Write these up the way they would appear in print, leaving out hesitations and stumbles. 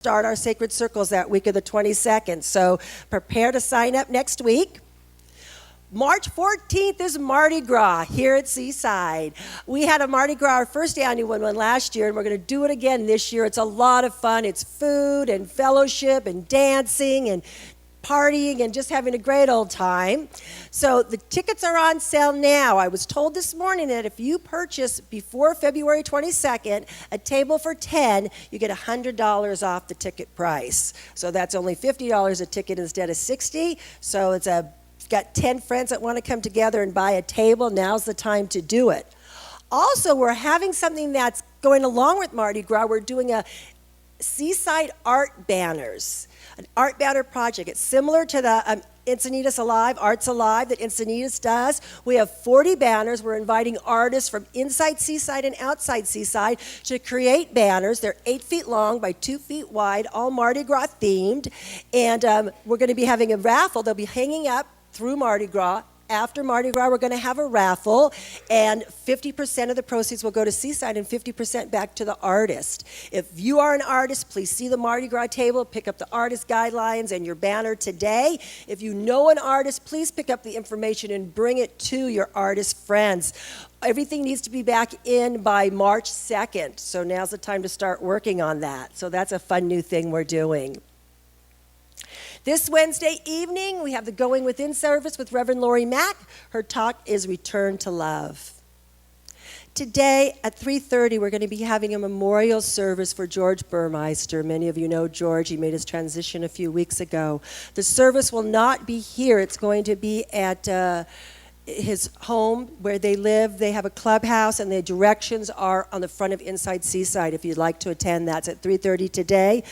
start our Sacred Circles that week of the 22nd. So prepare to sign up next week. March 14th is Mardi Gras here at Seaside. We had a Mardi Gras, our first annual one last year, and we're going to do it again this year. It's a lot of fun. It's food and fellowship and dancing and partying and just having a great old time. So the tickets are on sale now. I was told this morning that if you purchase before February 22nd a table for 10, you get $100 off the ticket price. So that's only $50 a ticket instead of $60. So it's got 10 friends that want to come together and buy a table. Now's the time to do it. Also, we're having something that's going along with Mardi Gras. We're doing a Seaside art banners, an art banner project. It's similar to the Encinitas Alive, Arts Alive that Encinitas does. We have 40 banners. We're inviting artists from inside Seaside and outside Seaside to create banners. They're 8 feet long by 2 feet wide, all Mardi Gras themed. And we're going to be having a raffle. They'll be hanging up through Mardi Gras. After Mardi Gras, we're going to have a raffle, and 50% of the proceeds will go to Seaside and 50% back to the artist. If you are an artist, please see the Mardi Gras table, pick up the artist guidelines and your banner today. If you know an artist, please pick up the information and bring it to your artist friends. Everything needs to be back in by March 2nd, so now's the time to start working on that. So that's a fun new thing we're doing. This Wednesday evening, we have the Going Within service with Reverend Lori Mack. Her talk is Return to Love. Today at 3:30, we're going to be having a memorial service for George Burmeister. Many of you know George. He made his transition a few weeks ago. The service will not be here. It's going to be at his home where they live. They have a clubhouse, and the directions are on the front of Inside Seaside if you'd like to attend. That's at 3:30 today.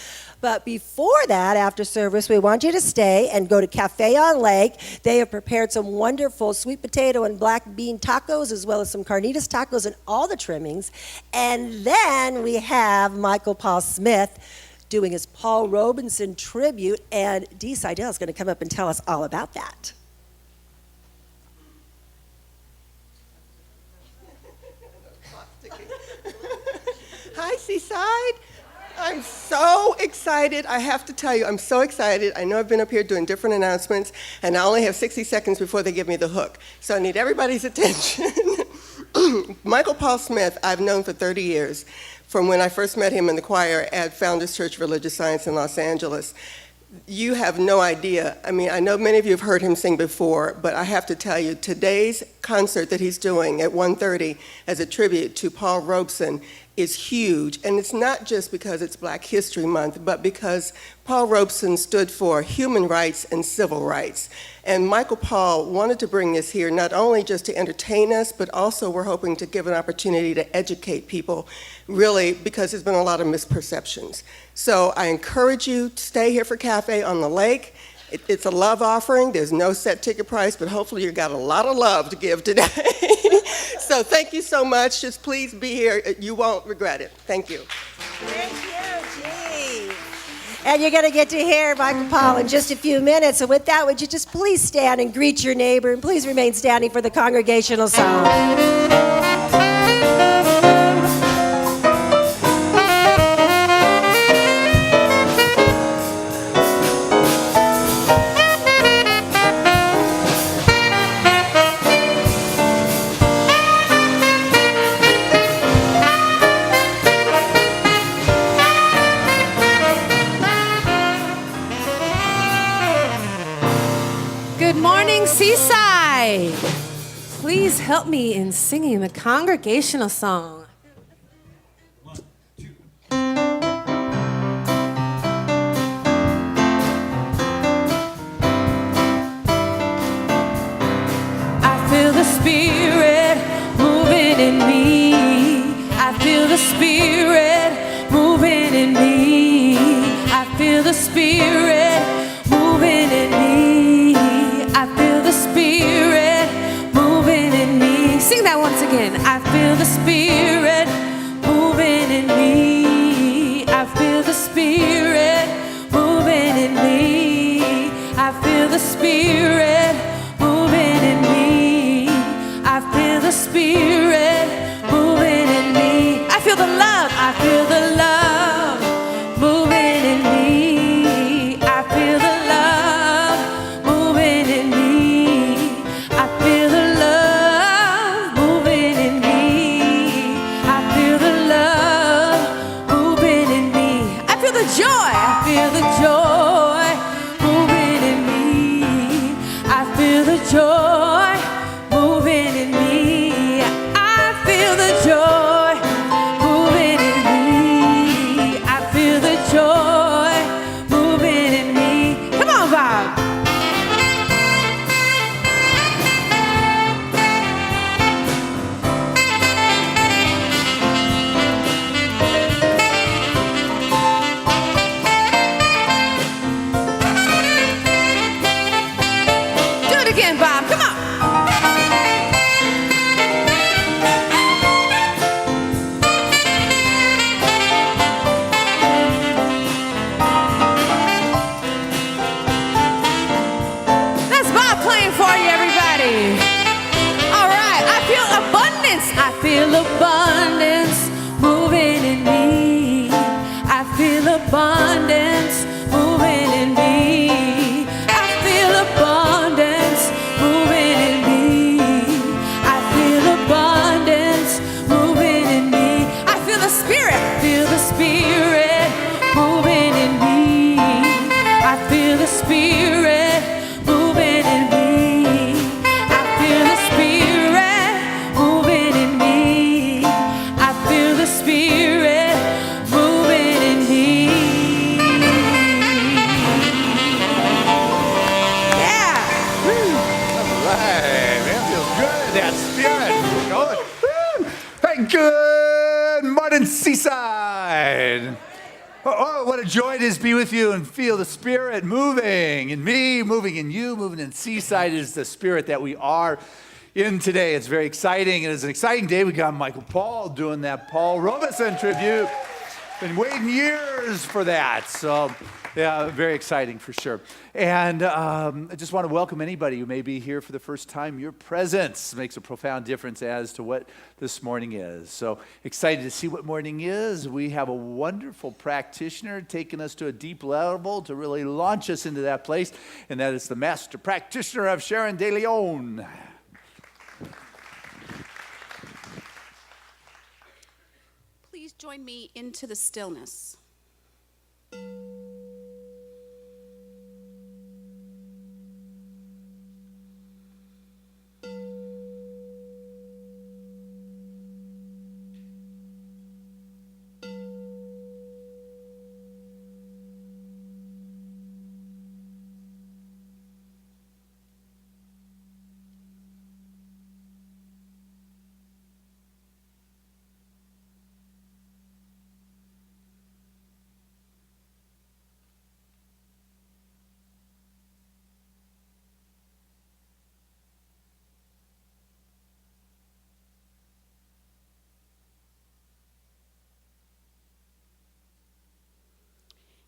But before that, after service, we want you to stay and go to Cafe on Lake. They have prepared some wonderful sweet potato and black bean tacos, as well as some carnitas tacos and all the trimmings. And then we have Michael Paul Smith doing his Paul Robeson tribute, and Dee Seidel is going to come up and tell us all about that. Hi, Seaside. I'm so excited. I have to tell you, I'm so excited. I know I've been up here doing different announcements, and I only have 60 seconds before they give me the hook. So I need everybody's attention. Michael Paul Smith, I've known for 30 years, from when I first met him in the choir at Founders Church Religious Science in Los Angeles. You have no idea. I mean, I know many of you have heard him sing before, but I have to tell you, today's concert that he's doing at 1:30 as a tribute to Paul Robeson is huge. And it's not just because it's Black History Month, but because Paul Robeson stood for human rights and civil rights. And Michael Paul wanted to bring this here not only just to entertain us, but also we're hoping to give an opportunity to educate people, really, because there's been a lot of misperceptions. So I encourage you to stay here for Cafe on the Lake. It's a love offering. There's no set ticket price, but hopefully you've got a lot of love to give today. So thank you so much. Just please be here. You won't regret it. Thank you. Thank you, G. And you're going to get to hear Michael Paul in just a few minutes. So with that, would you just please stand and greet your neighbor, and please remain standing for the congregational song. Seaside, please help me in singing the congregational song. I feel the Spirit moving in me. I feel the Spirit moving in me. I feel the Spirit moving in me. I feel the Spirit moving in me. Sing that once again. I feel the Spirit moving in me. I feel the Spirit moving in me. I feel the Spirit moving in me. I feel the Spirit moving in me. I feel the love. I feel the love moving in me. the joy. I feel the joy moving in me. I feel the joy moving in me. I feel the joy moving in me. I feel the joy moving in me. Come on, Bob. Do it again, Bob. Come on. That's Bob playing for you, everybody. All right. I feel abundance. I feel abundance moving in me. I feel abundance moving in me. I feel abundance moving in me. I feel abundance moving in me. I feel the Spirit. Feel the Spirit moving in me. I feel the Spirit moving in me. I feel the Spirit moving in me. I feel the Spirit moving in me. Yeah. Right, man, feels good. That spirit going. Woo. Hey, good morning, Seaside. Oh, what a joy it is to be with you and feel the spirit moving in me, moving in you, moving in Seaside is the spirit that we are in today. It's very exciting. It is an exciting day. We got Michael Paul doing that Paul Robeson tribute. Been waiting years for that. So, yeah, very exciting for sure. And I just want to welcome anybody who may be here for the first time. Your presence makes a profound difference as to what this morning is. So excited to see what morning is. We have a wonderful practitioner taking us to a deep level to really launch us into that place. And that is the master practitioner of Sharon De Leon. Please join me into the stillness.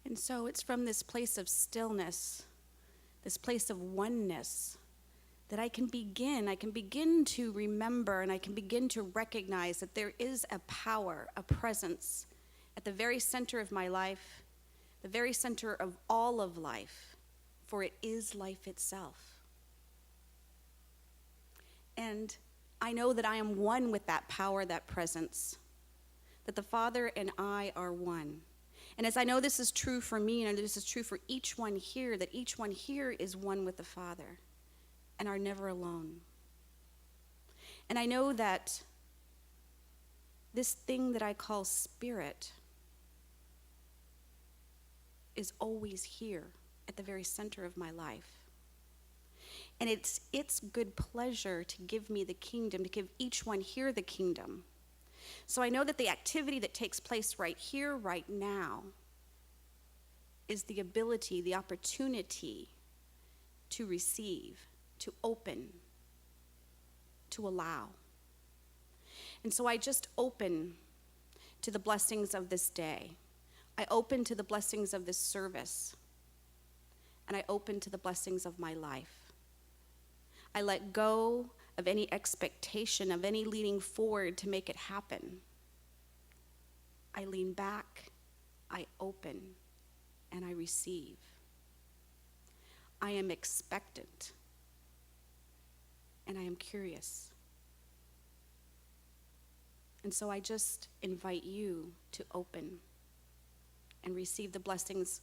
And so it's from this place of stillness, this place of oneness, that I can begin to remember, and I can begin to recognize that there is a power, a presence at the very center of my life, the very center of all of life, for it is life itself. And I know that I am one with that power, that presence, that the Father and I are one. And as I know this is true for me, and this is true for each one here, that each one here is one with the Father and are never alone. And I know that this thing that I call spirit is always here at the very center of my life. And it's its good pleasure to give me the kingdom, to give each one here the kingdom. So I know that the activity that takes place right here, right now, is the ability, the opportunity to receive, to open, to allow. And so I just open to the blessings of this day. I open to the blessings of this service. And I open to the blessings of my life. I let go of any expectation, of any leaning forward to make it happen. I lean back, I open, and I receive. I am expectant, and I am curious. And so I just invite you to open and receive the blessings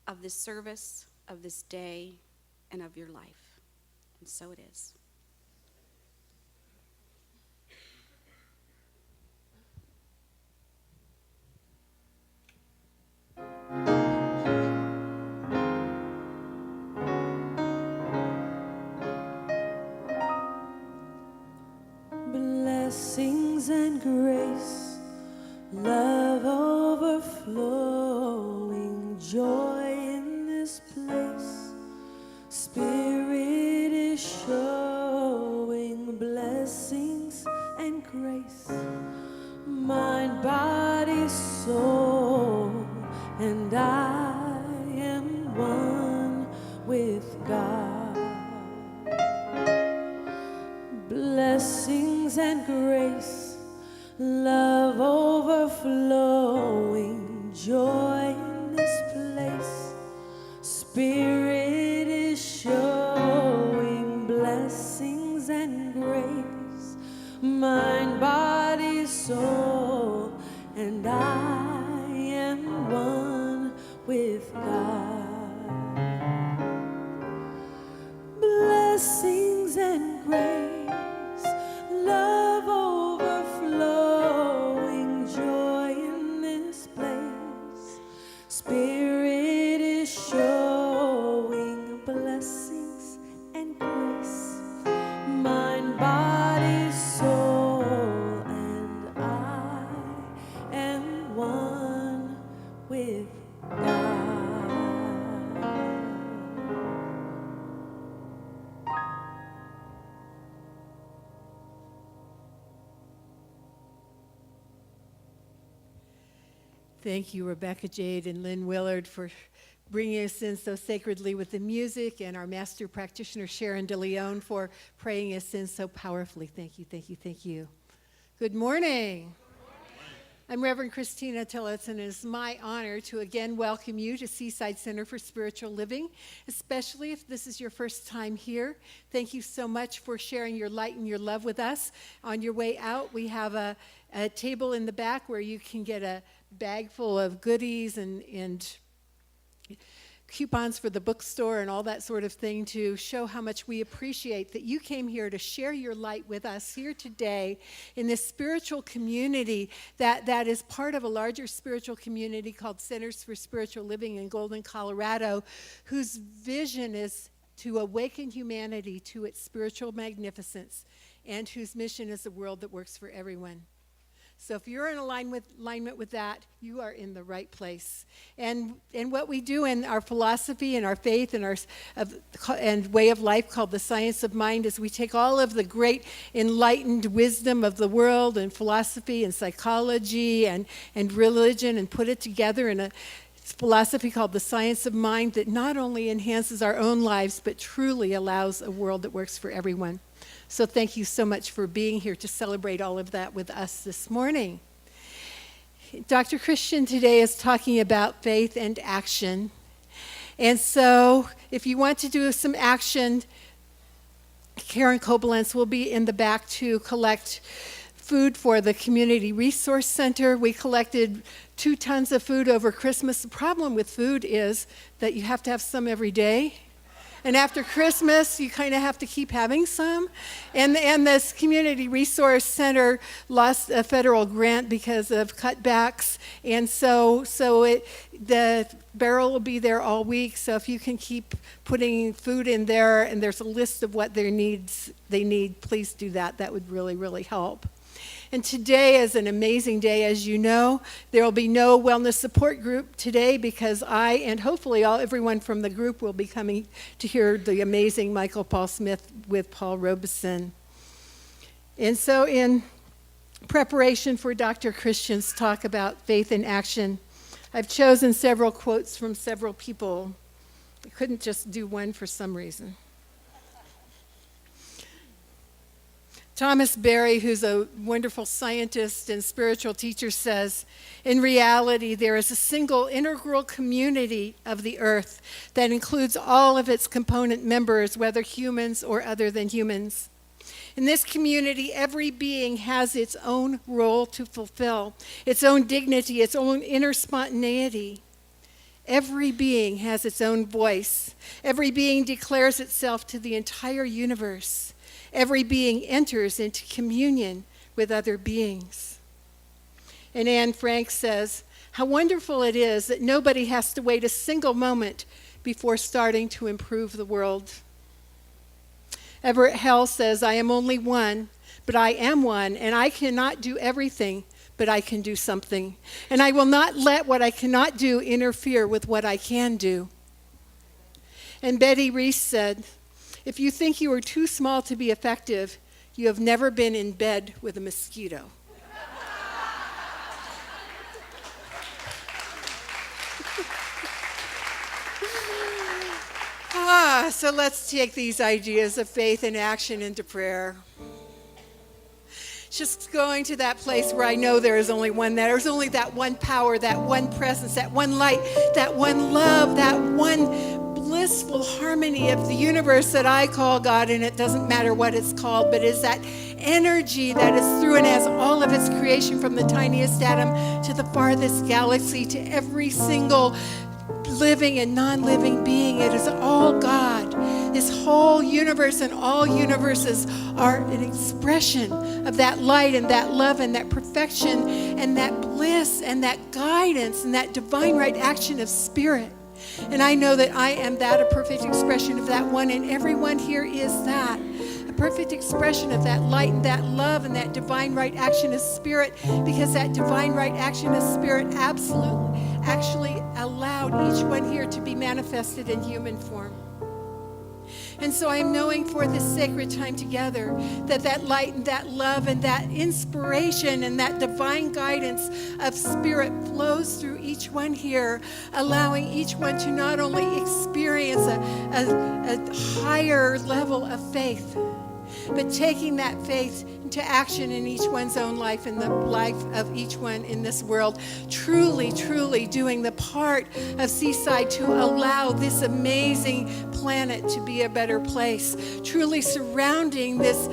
of this service, of this day, and of your life. And so it is. Blessings and grace, love overflowing, joy in this place. Spirit is showing blessings and grace. Mind, body, soul, and I am one with God. Blessings and grace, love overflowing, joy in this place. Spirit is showing blessings and grace. Mind, body, soul, and I am one with God. Blessings and grace, love overflowing, joy in this place. Spirit is showing blessings and grace. Mind, body, soul, and I am one with God. Thank you, Rebecca Jade and Lynn Willard, for bringing us in so sacredly with the music, and our master practitioner, Sharon DeLeon, for praying us in so powerfully. Thank you, thank you, thank you. Good morning. I'm Reverend Christina Tillotson, and it's my honor to again welcome you to Seaside Center for Spiritual Living, especially if this is your first time here. Thank you so much for sharing your light and your love with us. On your way out, we have a table in the back where you can get a bag full of goodies and coupons for the bookstore and all that sort of thing to show how much we appreciate that you came here to share your light with us here today in this spiritual community that is part of a larger spiritual community called Centers for Spiritual Living in Golden, Colorado, whose vision is to awaken humanity to its spiritual magnificence, and whose mission is a world that works for everyone. So if you're in alignment with that, you are in the right place. And what we do in our philosophy and our faith and and way of life called the science of mind is we take all of the great enlightened wisdom of the world and philosophy and psychology and religion and put it together in a philosophy called the science of mind that not only enhances our own lives but truly allows a world that works for everyone. So thank you so much for being here to celebrate all of that with us this morning. Dr. Christian today is talking about faith and action. And so if you want to do some action, Karen Koblenz will be in the back to collect food for the Community Resource Center. We collected 2 tons of food over Christmas. The problem with food is that you have to have some every day. And after Christmas, you kind of have to keep having some. And this Community Resource Center lost a federal grant because of cutbacks. And so the barrel will be there all week. So if you can keep putting food in there and there's a list of what they need, please do that. That would really, really help. And today is an amazing day, as you know. There will be no wellness support group today because I and hopefully everyone from the group will be coming to hear the amazing Michael Paul Smith with Paul Robeson. And so in preparation for Dr. Christian's talk about faith in action, I've chosen several quotes from several people. I couldn't just do one for some reason. Thomas Berry, who's a wonderful scientist and spiritual teacher, says, in reality, there is a single integral community of the earth that includes all of its component members, whether humans or other than humans. In this community, every being has its own role to fulfill, its own dignity, its own inner spontaneity. Every being has its own voice. Every being declares itself to the entire universe. Every being enters into communion with other beings. And Anne Frank says, how wonderful it is that nobody has to wait a single moment before starting to improve the world. Everett Hell says, I am only one, but I am one, and I cannot do everything, but I can do something. And I will not let what I cannot do interfere with what I can do. And Betty Reese said, if you think you are too small to be effective, you have never been in bed with a mosquito. So let's take these ideas of faith and action into prayer. Just going to that place where I know there is only one, there's only that one power, that one presence, that one light, that one love, that one blissful harmony of the universe that I call God, and it doesn't matter what it's called, but it's that energy that is through and has all of its creation from the tiniest atom to the farthest galaxy, to every single living and non-living being. It is all God. This whole universe and all universes are an expression of that light and that love and that perfection and that bliss and that guidance and that divine right action of spirit. And I know that I am that, a perfect expression of that one, and everyone here is that. A perfect expression of that light and that love and that divine right action of spirit, because that divine right action of spirit actually allowed each one here to be manifested in human form. And so I am knowing for this sacred time together that that light and that love and that inspiration and that divine guidance of spirit flows through each one here, allowing each one to not only experience a higher level of faith, but taking that faith into action in each one's own life and the life of each one in this world. Truly, truly doing the part of Seaside to allow this amazing planet to be a better place. Truly surrounding this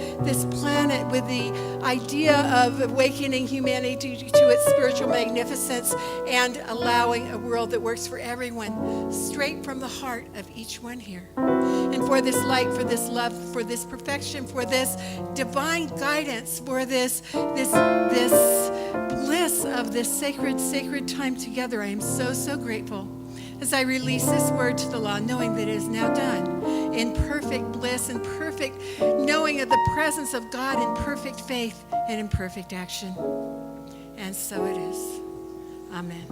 planet with the idea of awakening humanity to its spiritual magnificence and allowing a world that works for everyone, straight from the heart of each one here. And for this light, for this love, for this perfection, for this divine guidance, for this bliss of this sacred time together, I am so grateful as I release this word to the law, knowing that it is now done in perfect bliss and perfect knowing of the presence of God in perfect faith and in perfect action. And so it is. Amen.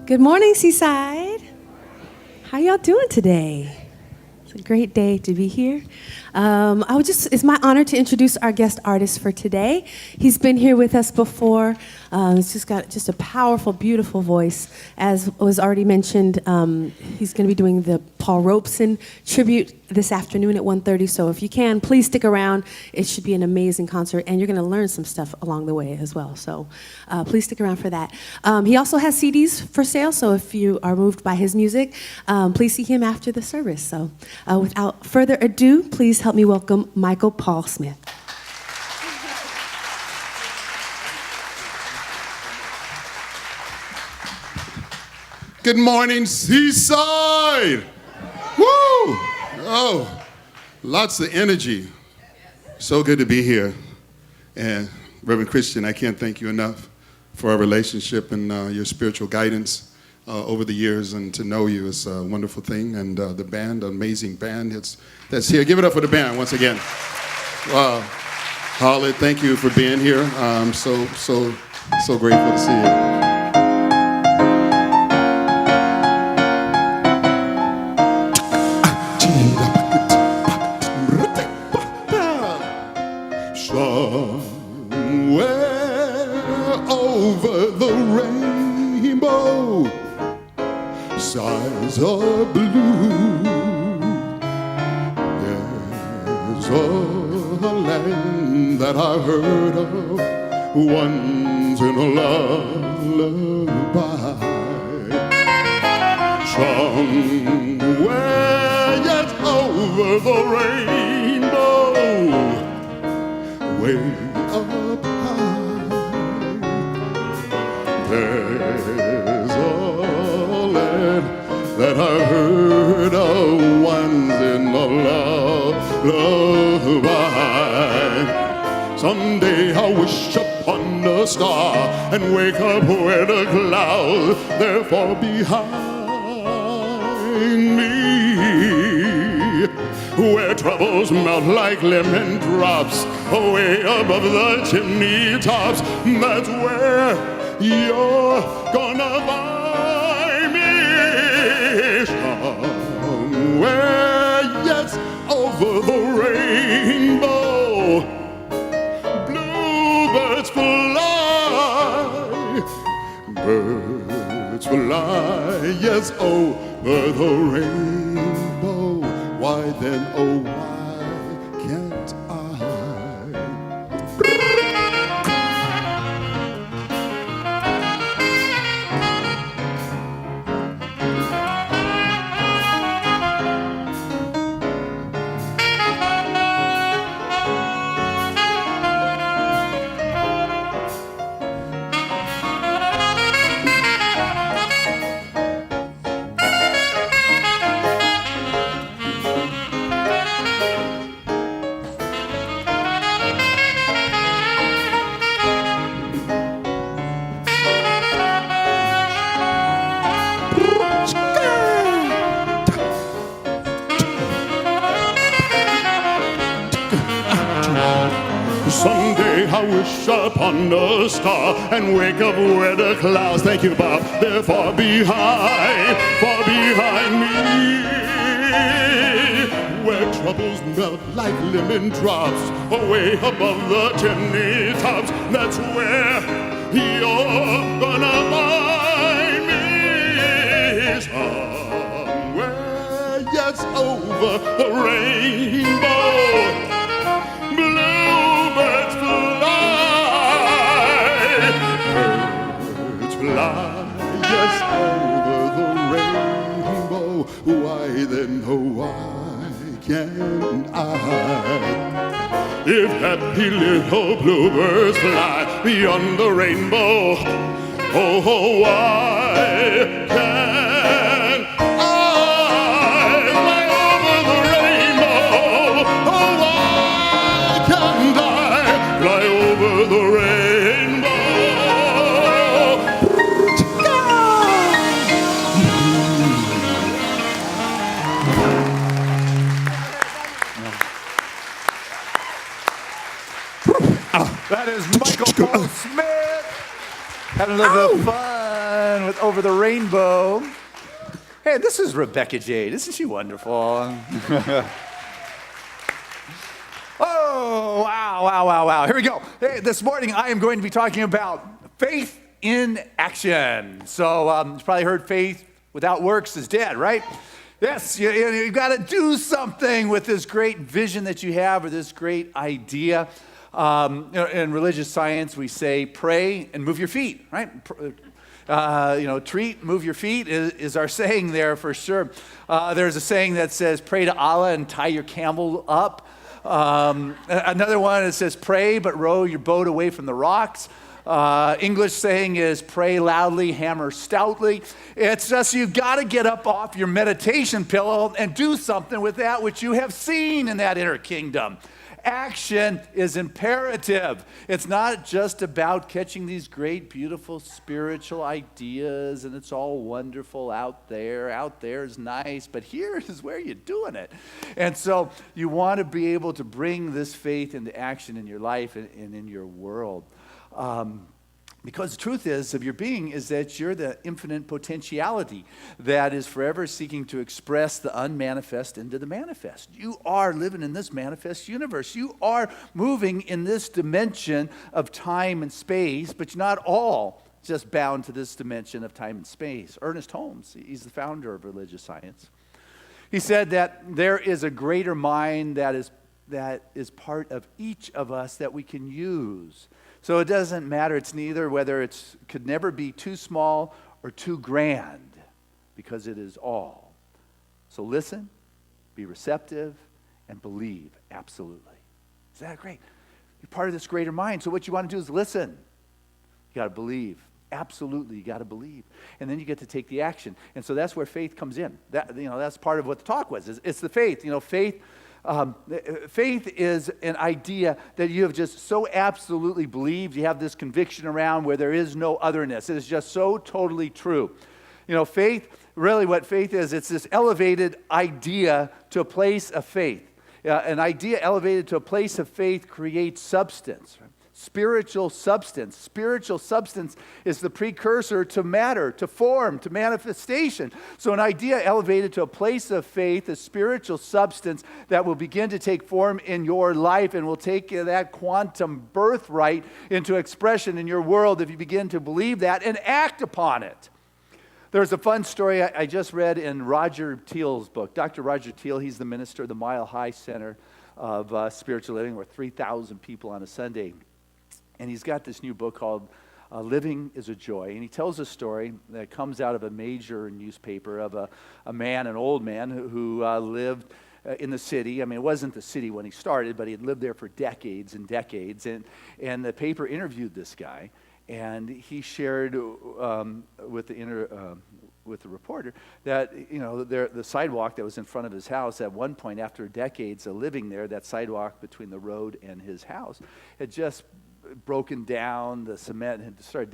Good morning, Seaside. How y'all doing today? It's a great day to be here. It's my honor to introduce our guest artist for today. He's been here with us before. He's got a powerful, beautiful voice. As was already mentioned, he's going to be doing the Paul Robeson tribute this afternoon at 1:30. So if you can, please stick around. It should be an amazing concert, and you're going to learn some stuff along the way as well. So please stick around for that. He also has CDs for sale, so if you are moved by his music, please see him after the service. So without further ado, please help me welcome Michael Paul Smith. Good morning, Seaside. Woo! Oh, lots of energy. So good to be here. And Reverend Christian, I can't thank you enough for our relationship and your spiritual guidance over the years, and to know you is a wonderful thing. And the band, amazing band that's here. Give it up for the band once again. Holly, thank you for being here. I'm so grateful to see you. Somewhere over the rainbow, skies are blue. There's a land that I heard of once in a lullaby. Somewhere yet over over the rainbow, way up high. There's a land that I heard of once in a lullaby. Someday I'll wish upon a star and wake up where the clouds they're far behind me, where troubles melt like lemon drops away above the chimney tops. That's where you're gonna find me, somewhere, yes, over the rainbow. Bluebirds fly, birds fly, yes, over the rainbow. Why then, oh, why can't I? Someday I wish upon a star and wake up where the clouds, thank you, Bob, they're far behind me, where troubles melt like lemon drops away above the chimney tops. That's where you're gonna find me, somewhere, yes, over the rainbow. Bluebirds fly, yes, over the rainbow. Why then, oh, why can't I? If happy little bluebirds fly beyond the rainbow, oh, why can't I fly over the rainbow? Oh, why can't I fly over the rainbow? That is Michael Paul Smith having a little bit of fun with Over the Rainbow. Hey, this is Rebecca Jade. Isn't she wonderful? Oh, wow. Here we go. Hey, this morning I am going to be talking about faith in action. So you've probably heard faith without works is dead, right? Yes, you've got to do something with this great vision that you have or this great idea. In religious science, we say pray and move your feet, right? Treat, move your feet is our saying there for sure. There's a saying that says pray to Allah and tie your camel up. Another one that says pray but row your boat away from the rocks. English saying is pray loudly, hammer stoutly. It's just you've got to get up off your meditation pillow and do something with that which you have seen in that inner kingdom. Action is imperative. It's not just about catching these great, beautiful spiritual ideas and it's all wonderful out there. Out there is nice, but here is where you're doing it. And so you want to be able to bring this faith into action in your life and in your world. Because the truth is of your being is that you're the infinite potentiality that is forever seeking to express the unmanifest into the manifest. You are living in this manifest universe. You are moving in this dimension of time and space, but you're not all just bound to this dimension of time and space. Ernest Holmes, he's the founder of religious science. He said that there is a greater mind that is part of each of us that we can use. So it doesn't matter. It's neither whether it could never be too small or too grand because it is all. So listen, be receptive, and believe absolutely. Is that great? You're part of this greater mind. So what you want to do is listen. You got to believe. Absolutely, you got to believe. And then you get to take the action. And so that's where faith comes in. That's part of what the talk was. It's the faith. Faith is an idea that you have just so absolutely believed. You have this conviction around where there is no otherness. It is just so totally true. Faith, really what faith is, it's this elevated idea to a place of faith. An idea elevated to a place of faith creates substance. Right? Spiritual substance. Spiritual substance is the precursor to matter, to form, to manifestation. So an idea elevated to a place of faith is spiritual substance that will begin to take form in your life and will take that quantum birthright into expression in your world if you begin to believe that and act upon it. There's a fun story I just read in Roger Teal's book. Dr. Roger Teal, he's the minister of the Mile High Center of Spiritual Living, where 3,000 people on a Sunday. And he's got this new book called Living is a Joy. And he tells a story that comes out of a major newspaper of a man, an old man, who lived in the city. I mean, it wasn't the city when he started, but he had lived there for decades and decades. And the paper interviewed this guy. And he shared with the reporter that the sidewalk that was in front of his house at one point, after decades of living there, that sidewalk between the road and his house had just broken down. The cement had started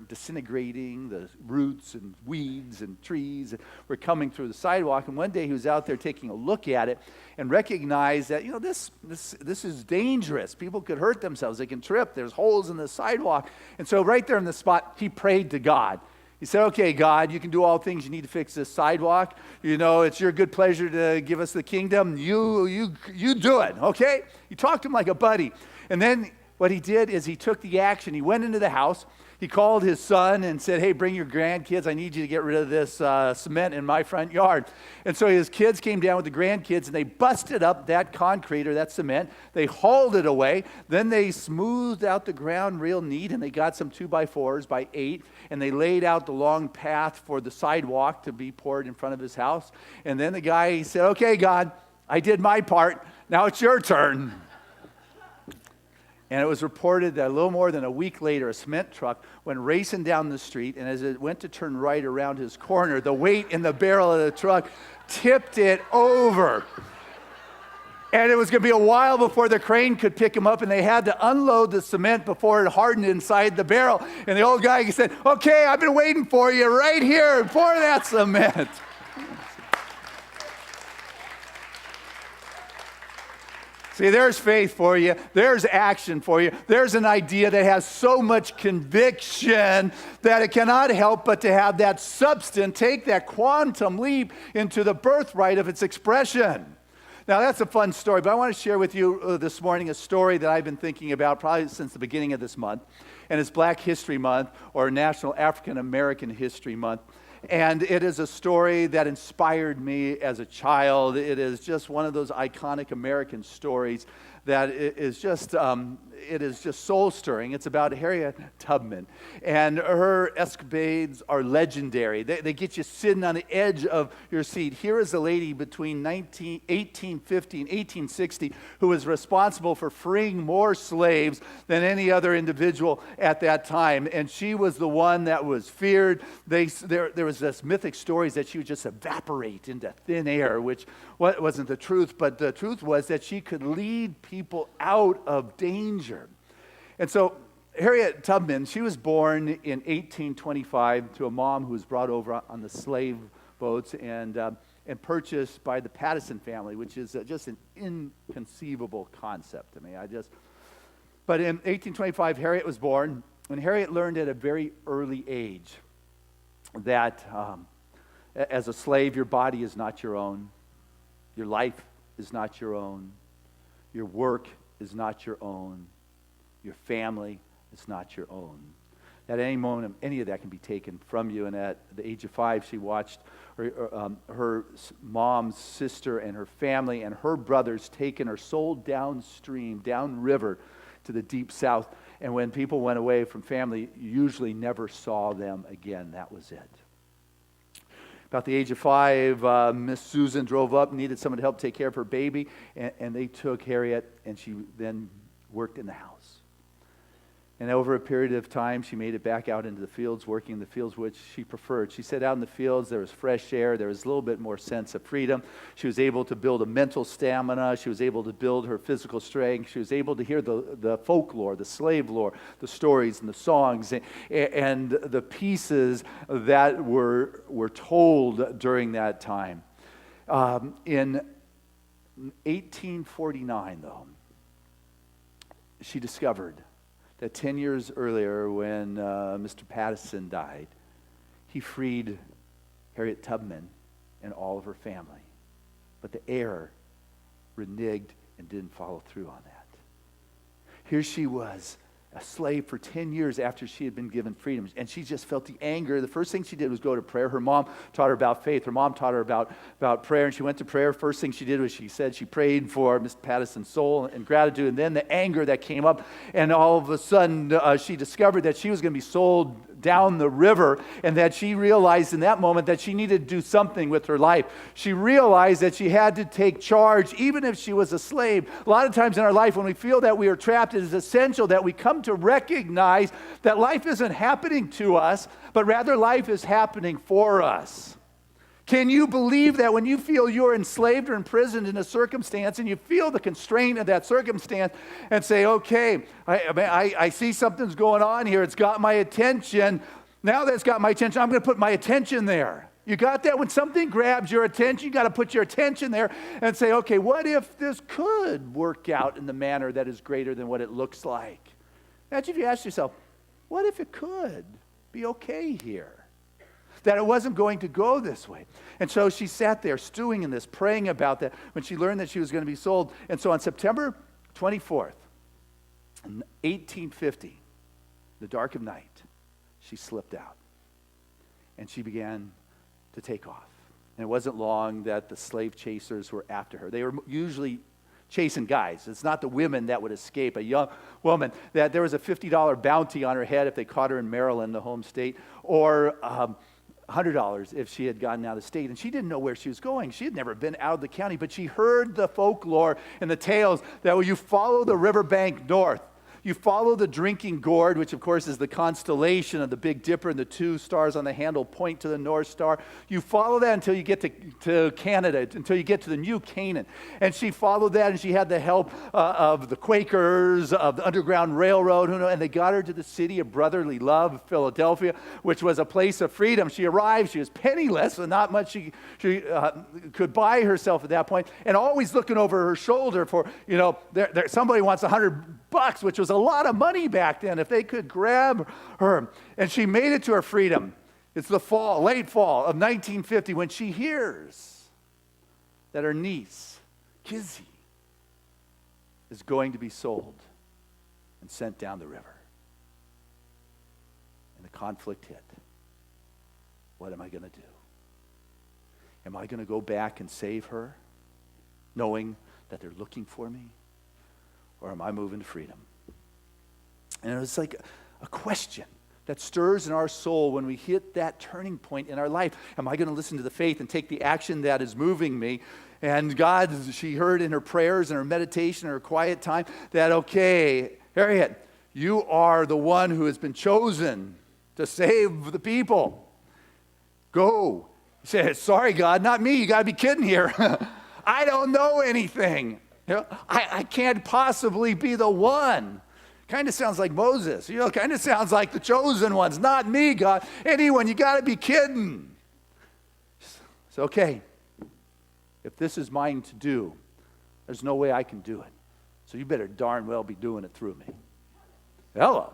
disintegrating. The roots and weeds and trees were coming through the sidewalk. And one day he was out there taking a look at it and recognized that this is dangerous. People could hurt themselves. They can trip. There's holes in the sidewalk. And so right there in the spot, he prayed to God. He said, okay, God, you can do all things. You need to fix this sidewalk. It's your good pleasure to give us the kingdom. You do it, okay? He talked to him like a buddy. And then what he did is he took the action. He went into the house. He called his son and said, hey, bring your grandkids. I need you to get rid of this cement in my front yard. And so his kids came down with the grandkids, and they busted up that concrete or that cement. They hauled it away. Then they smoothed out the ground real neat, and they got some 2x4s by 8, and they laid out the long path for the sidewalk to be poured in front of his house. And then the guy, he said, okay, God, I did my part. Now it's your turn. And it was reported that a little more than a week later, a cement truck went racing down the street, and as it went to turn right around his corner, the weight in the barrel of the truck tipped it over. And it was going to be a while before the crane could pick him up, and they had to unload the cement before it hardened inside the barrel. And the old guy said, okay, I've been waiting for you right here. Pour that cement. See, there's faith for you. There's action for you. There's an idea that has so much conviction that it cannot help but to have that substance take that quantum leap into the birthright of its expression. Now, that's a fun story, but I want to share with you this morning a story that I've been thinking about probably since the beginning of this month, and it's Black History Month, or National African American History Month. And it is a story that inspired me as a child. It is just one of those iconic American stories that is just soul-stirring. It's about Harriet Tubman, and her escapades are legendary. They get you sitting on the edge of your seat. Here is a lady between 1850 and 1860 who was responsible for freeing more slaves than any other individual at that time, and she was the one that was feared. There was this mythic stories that she would just evaporate into thin air, which wasn't the truth, but the truth was that she could lead people out of danger. And so Harriet Tubman, she was born in 1825 to a mom who was brought over on the slave boats and purchased by the Pattison family, which is just an inconceivable concept to me. But in 1825, Harriet was born, and Harriet learned at a very early age that as a slave, your body is not your own. Your life is not your own. Your work is not your own. Your family is not your own. At any moment, any of that can be taken from you. And at the age of 5, she watched her mom's sister and her family and her brothers taken or sold downstream, downriver to the deep south. And when people went away from family, you usually never saw them again. That was it. About the age of 5, Miss Susan drove up, needed someone to help take care of her baby, and they took Harriet, and she then worked in the house. And over a period of time, she made it back out into the fields, working in the fields which she preferred. She said out in the fields, there was fresh air, there was a little bit more sense of freedom. She was able to build a mental stamina. She was able to build her physical strength. She was able to hear the folklore, the slave lore, the stories and the songs, and the pieces that were told during that time. In 1849, though, she discovered that 10 years earlier, when Mr. Patterson died, he freed Harriet Tubman and all of her family. But the heir reneged and didn't follow through on that. Here she was, a slave for 10 years after she had been given freedom. And she just felt the anger. The first thing she did was go to prayer. Her mom taught her about faith. Her mom taught her about prayer. And she went to prayer. First thing she did was she said she prayed for Mr. Patterson's soul and gratitude. And then the anger that came up. And all of a sudden, she discovered that she was going to be sold down the river, and that she realized in that moment that she needed to do something with her life. She realized that she had to take charge, even if she was a slave. A lot of times in our life, when we feel that we are trapped, it is essential that we come to recognize that life isn't happening to us, but rather life is happening for us. Can you believe that when you feel you're enslaved or imprisoned in a circumstance and you feel the constraint of that circumstance and say, okay, I see something's going on here. It's got my attention. Now that it's got my attention, I'm going to put my attention there. You got that? When something grabs your attention, you got to put your attention there and say, okay, what if this could work out in the manner that is greater than what it looks like? Imagine if you ask yourself, what if it could be okay here? That it wasn't going to go this way. And so she sat there stewing in this, praying about that when she learned that she was going to be sold. And so on September 24th, in 1850, the dark of night, she slipped out. And she began to take off. And it wasn't long that the slave chasers were after her. They were usually chasing guys. It's not the women that would escape. A young woman, that there was a $50 bounty on her head if they caught her in Maryland, the home state, or $100 if she had gotten out of state. And she didn't know where she was going. She had never been out of the county, but she heard the folklore and the tales that when you follow the riverbank north, you follow the drinking gourd, which of course is the constellation of the Big Dipper, and the 2 stars on the handle point to the North Star. You follow that until you get to Canada, until you get to the New Canaan. And she followed that, and she had the help of the Quakers, of the Underground Railroad, and they got her to the city of brotherly love, Philadelphia, which was a place of freedom. She arrived, she was penniless, and not much she could buy herself at that point, and always looking over her shoulder for, somebody wants $100, which was a lot of money back then, if they could grab her. And she made it to her freedom. It's the late fall of 1950, when she hears that her niece, Kizzy, is going to be sold and sent down the river. And the conflict hit. What am I going to do? Am I going to go back and save her, knowing that they're looking for me? Or am I moving to freedom? And it was like a question that stirs in our soul when we hit that turning point in our life. Am I going to listen to the faith and take the action that is moving me? And God, she heard in her prayers and her meditation, her quiet time, that, okay, Harriet, you are the one who has been chosen to save the people. Go. He said, sorry, God, not me. You got to be kidding here. I don't know anything. I can't possibly be the one. Kind of sounds like Moses. Kind of sounds like the chosen ones. Not me, God. Anyone, you got to be kidding. It's okay. If this is mine to do, there's no way I can do it. So you better darn well be doing it through me. Hello.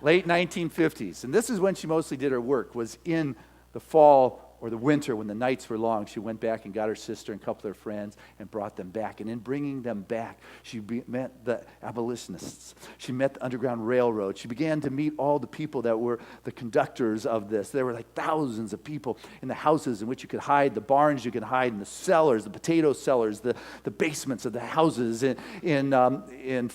Late 1950s. And this is when she mostly did her work, was in the fall or the winter when the nights were long, she went back and got her sister and a couple of her friends and brought them back. And in bringing them back, she met the abolitionists. She met the Underground Railroad. She began to meet all the people that were the conductors of this. There were like thousands of people in the houses in which you could hide, the barns you could hide, in the cellars, the potato cellars, the basements of the houses, in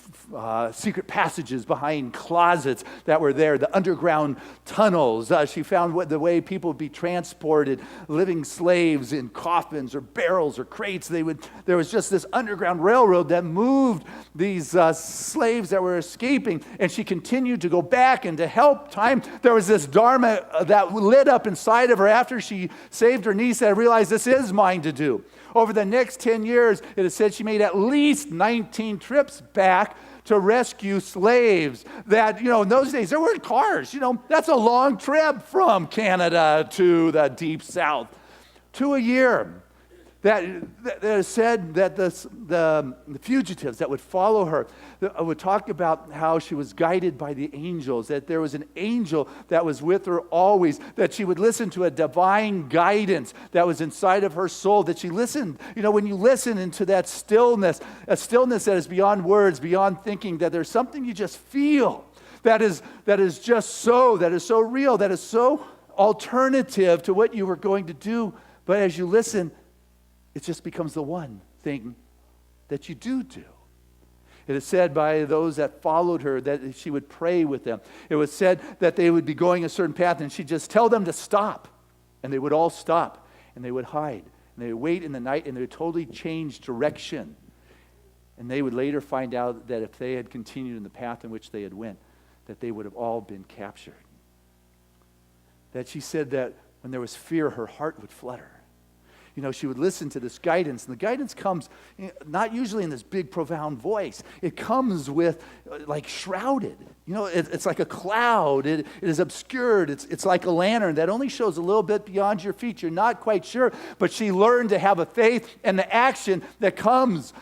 secret passages behind closets that were there, the underground tunnels. She found the way people would be transported, living slaves in coffins or barrels or crates. There was just this underground railroad that moved these slaves that were escaping, and she continued to go back and to help time. There was this dharma that lit up inside of her after she saved her niece, that I realized this is mine to do. Over the next 10 years, it is said she made at least 19 trips back to rescue slaves that, in those days, there weren't cars. That's a long trip from Canada to the deep south. 2 a year. That is said that the fugitives that would follow her would talk about how she was guided by the angels, that there was an angel that was with her always, that she would listen to a divine guidance that was inside of her soul, that she listened. When you listen into that stillness, a stillness that is beyond words, beyond thinking, that there's something you just feel that is so real, that is so alternative to what you were going to do. But as you listen, it just becomes the one thing that you do. It is said by those that followed her that she would pray with them. It was said that they would be going a certain path and she'd just tell them to stop. And they would all stop and they would hide. And they would wait in the night and they would totally change direction. And they would later find out that if they had continued in the path in which they had went, that they would have all been captured. That she said that when there was fear, her heart would flutter. She would listen to this guidance, and the guidance comes not usually in this big, profound voice. It comes with, like, shrouded. It's like a cloud. It is obscured. It's like a lantern that only shows a little bit beyond your feet. You're not quite sure, but she learned to have a faith and the action that comes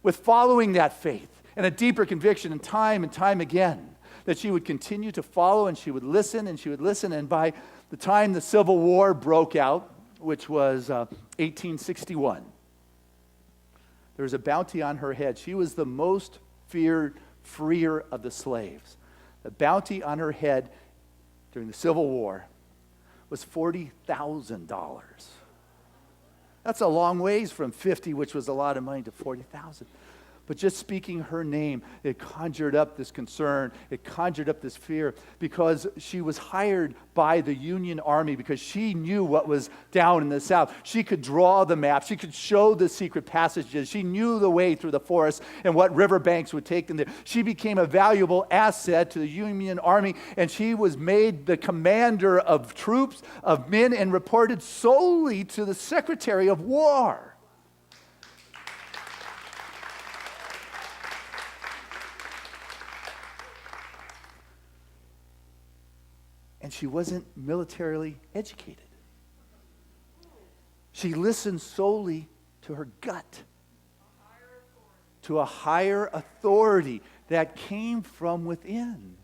with following that faith and a deeper conviction, and time again, that she would continue to follow, and she would listen, and by the time the Civil War broke out, which was 1861. There was a bounty on her head. She was the most feared freer of the slaves. The bounty on her head during the Civil War was $40,000. That's a long ways from 50, which was a lot of money, to 40,000. But just speaking her name, it conjured up this concern. It conjured up this fear, because she was hired by the Union Army, because she knew what was down in the South. She could draw the map. She could show the secret passages. She knew the way through the forest and what riverbanks would take them there. She became a valuable asset to the Union Army, and she was made the commander of troops, of men, and reported solely to the Secretary of War. And she wasn't militarily educated. She listened solely to her gut, to a higher authority that came from within.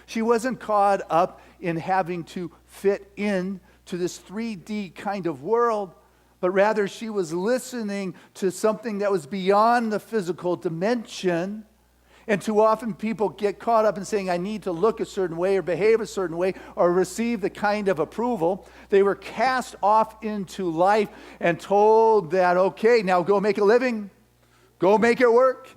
She wasn't caught up in having to fit in to this 3D kind of world, but rather she was listening to something that was beyond the physical dimension. And too often people get caught up in saying, I need to look a certain way or behave a certain way or receive the kind of approval. They were cast off into life and told that, okay, now go make a living, go make it work.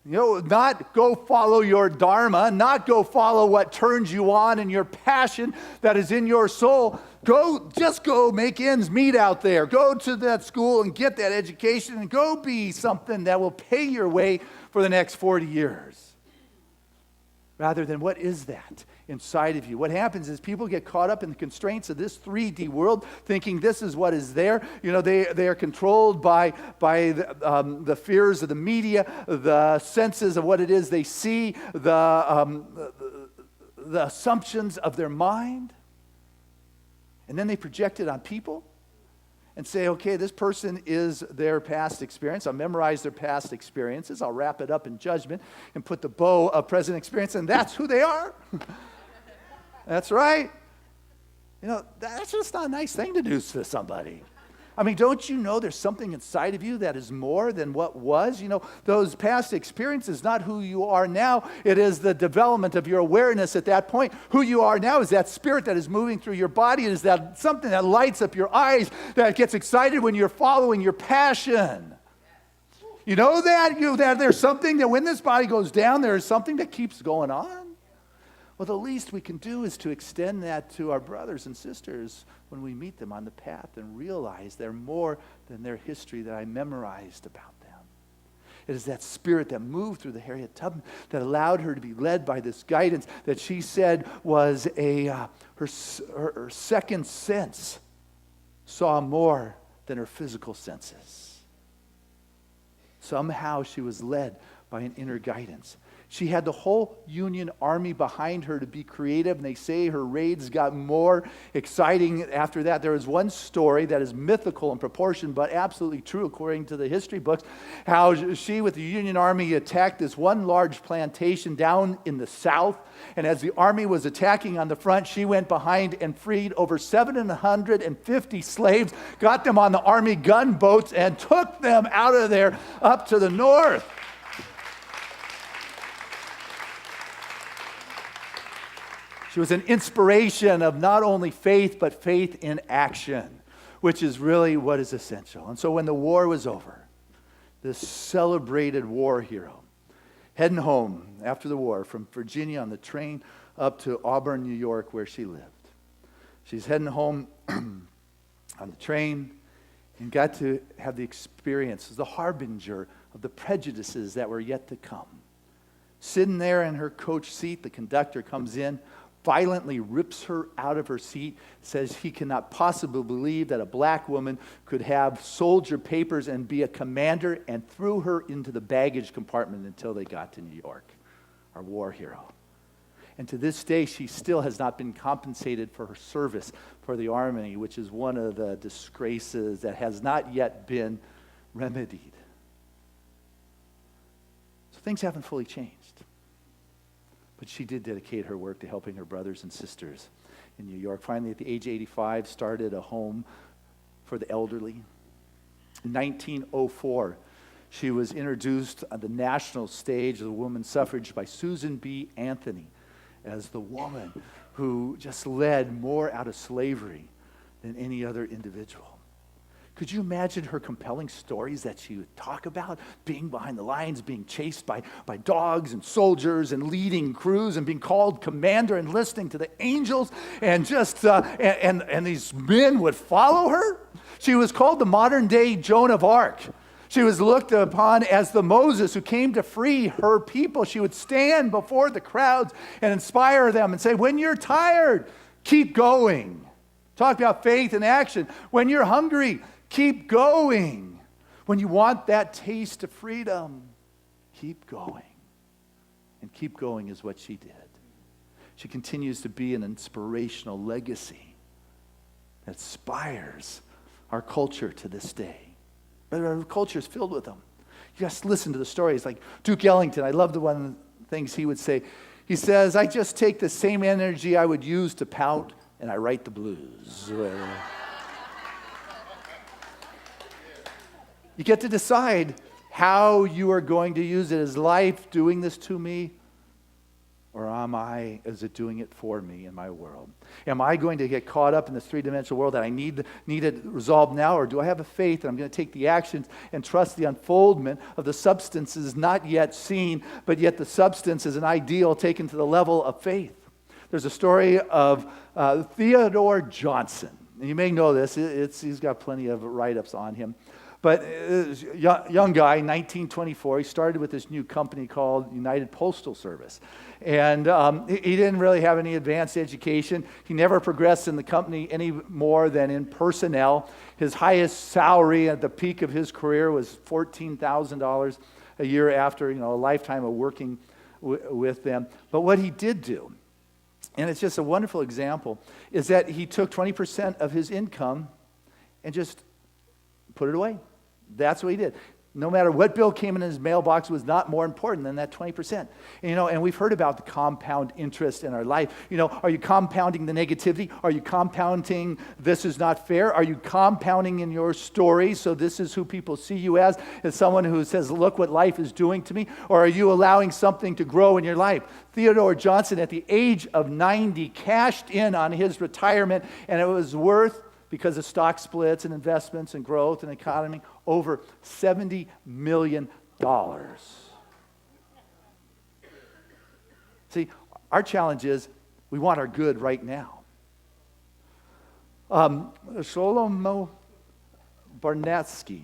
Not go follow your dharma, not go follow what turns you on and your passion that is in your soul. Just go make ends meet out there. Go to that school and get that education and go be something that will pay your way for the next 40 years. Rather than, what is that inside of you? What happens is people get caught up in the constraints of this 3D world, thinking this is what is there. They are controlled by the fears of the media, the senses of what it is they see, the assumptions of their mind. And then they project it on people and say, okay, this person is their past experience. I'll memorize their past experiences. I'll wrap it up in judgment and put the bow of present experience, and that's who they are. That's right. That's just not a nice thing to do to somebody. I mean, don't you know there's something inside of you that is more than what was? Those past experiences, not who you are now. It is the development of your awareness at that point. Who you are now is that spirit that is moving through your body. It is that something that lights up your eyes, that gets excited when you're following your passion. You know that? That there's something that when this body goes down, there is something that keeps going on. Well, the least we can do is to extend that to our brothers and sisters when we meet them on the path and realize they're more than their history that I memorized about them. It is that spirit that moved through the Harriet Tubman that allowed her to be led by this guidance that she said was her second sense saw more than her physical senses. Somehow she was led by an inner guidance. She had the whole Union Army behind her to be creative, and they say her raids got more exciting after that. There is one story that is mythical in proportion, but absolutely true according to the history books, how she with the Union Army attacked this one large plantation down in the south, and as the army was attacking on the front, she went behind and freed over 750 slaves, got them on the army gunboats, and took them out of there up to the north. She was an inspiration of not only faith, but faith in action, which is really what is essential. And so when the war was over, this celebrated war hero, heading home after the war from Virginia on the train up to Auburn, New York, where she lived. She's heading home on the train and got to have the experience as the harbinger of the prejudices that were yet to come. Sitting there in her coach seat, the conductor comes in, violently rips her out of her seat, says he cannot possibly believe that a black woman could have soldier papers and be a commander, and threw her into the baggage compartment until they got to New York, our war hero. And to this day, she still has not been compensated for her service for the Army, which is one of the disgraces that has not yet been remedied. So things haven't fully changed. But she did dedicate her work to helping her brothers and sisters in New York. Finally, at the age of 85, started a home for the elderly. In 1904, she was introduced on the national stage of the women's suffrage by Susan B. Anthony as the woman who just led more out of slavery than any other individual. Could you imagine her compelling stories that she would talk about? Being behind the lines, being chased by dogs and soldiers and leading crews and being called commander and listening to the angels and just, and these men would follow her? She was called the modern day Joan of Arc. She was looked upon as the Moses who came to free her people. She would stand before the crowds and inspire them and say, when you're tired, keep going. Talk about faith and action. When you're hungry, keep going. When you want that taste of freedom, keep going. And keep going is what she did. She continues to be an inspirational legacy that inspires our culture to this day. But our culture is filled with them. You just listen to the stories like Duke Ellington. I love the one of the things he would say. He says, I just take the same energy I would use to pout and I write the blues. You get to decide how you are going to use it. Is life doing this to me? Or is it doing it for me in my world? Am I going to get caught up in this three-dimensional world that I need it resolved now? Or do I have a faith that I'm going to take the actions and trust the unfoldment of the substances not yet seen, but yet the substance is an ideal taken to the level of faith? There's a story of Theodore Johnson. And you may know this. He's got plenty of write-ups on him. But young guy, 1924, he started with this new company called United Postal Service. And he didn't really have any advanced education. He never progressed in the company any more than in personnel. His highest salary at the peak of his career was $14,000 a year after a lifetime of working with them. But what he did do, and it's just a wonderful example, is that he took 20% of his income and just put it away. That's what he did. No matter what bill came in his mailbox was not more important than that 20%. And we've heard about the compound interest in our life. Are you compounding the negativity? Are you compounding this is not fair? Are you compounding in your story so this is who people see you as someone who says, look what life is doing to me? Or are you allowing something to grow in your life? Theodore Johnson, at the age of 90, cashed in on his retirement, and it was worth, because of stock splits and investments and growth and economy, over $70 million. See, our challenge is we want our good right now. Shlomo Barnatsky,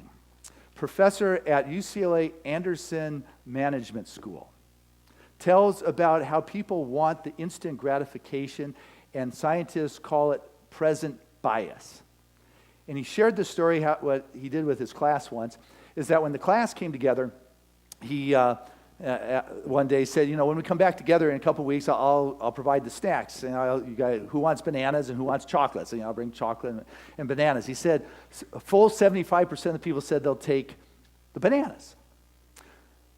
professor at UCLA Anderson Management School, tells about how people want the instant gratification, and scientists call it present bias. And he shared the story, what he did with his class once, is that when the class came together, he one day said, when we come back together in a couple of weeks, I'll provide the snacks. And you guys, who wants bananas and who wants chocolates? And I'll bring chocolate and bananas. He said a full 75% of the people said they'll take the bananas.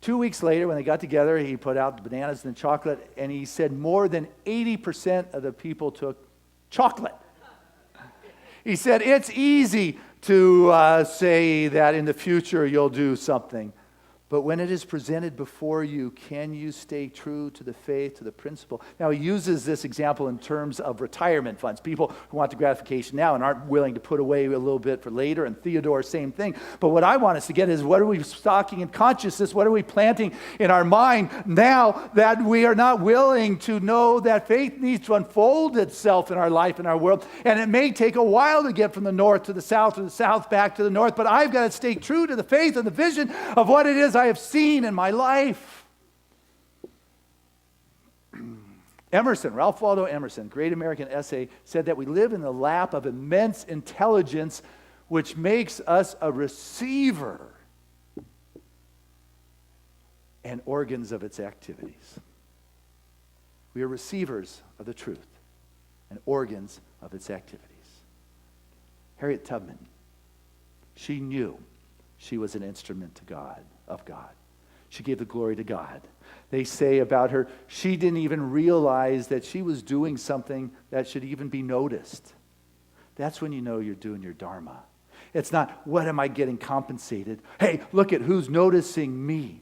2 weeks later, when they got together, he put out the bananas and the chocolate, and he said more than 80% of the people took chocolate. He said, it's easy to say that in the future you'll do something. But when it is presented before you, can you stay true to the faith, to the principle? Now, he uses this example in terms of retirement funds, people who want the gratification now and aren't willing to put away a little bit for later, and Theodore, same thing. But what I want us to get is, what are we stocking in consciousness? What are we planting in our mind now that we are not willing to know that faith needs to unfold itself in our life, in our world? And it may take a while to get from the north to the south, or the south back to the north, but I've got to stay true to the faith and the vision of what it is I have seen in my life. Emerson, Ralph Waldo Emerson, great American essay, said that we live in the lap of immense intelligence, which makes us a receiver and organs of its activities. We are receivers of the truth and organs of its activities. Harriet Tubman, she knew she was an instrument to God, of God. She gave the glory to God. They say about her, she didn't even realize that she was doing something that should even be noticed. That's when you know you're doing your dharma. It's not, what am I getting compensated? Hey, look at who's noticing me.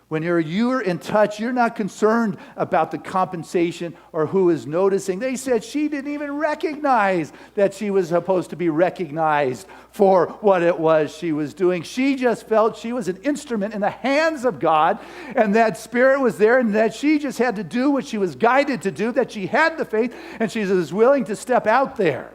When you're in touch, you're not concerned about the compensation or who is noticing. They said she didn't even recognize that she was supposed to be recognized for what it was she was doing. She just felt she was an instrument in the hands of God, and that Spirit was there, and that she just had to do what she was guided to do, that she had the faith, and she was willing to step out there.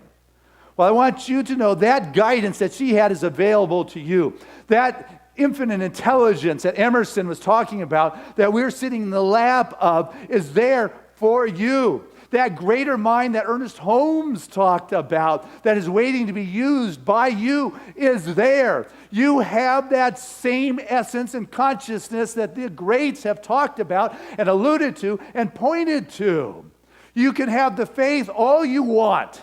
Well, I want you to know that guidance that she had is available to you. That infinite intelligence that Emerson was talking about, that we're sitting in the lap of, is there for you. That greater mind that Ernest Holmes talked about, that is waiting to be used by you, is there. You have that same essence and consciousness that the greats have talked about and alluded to and pointed to. You can have the faith all you want,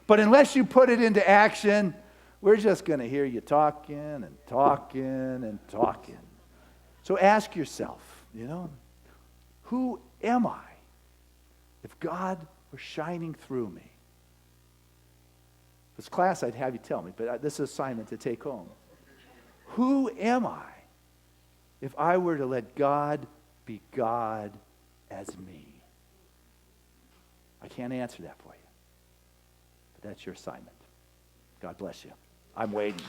but unless you put it into action, we're just going to hear you talking and talking and talking. So ask yourself, who am I if God were shining through me? If it's class, I'd have you tell me, but this is an assignment to take home. Who am I if I were to let God be God as me? I can't answer that for you, but that's your assignment. God bless you. I'm waiting.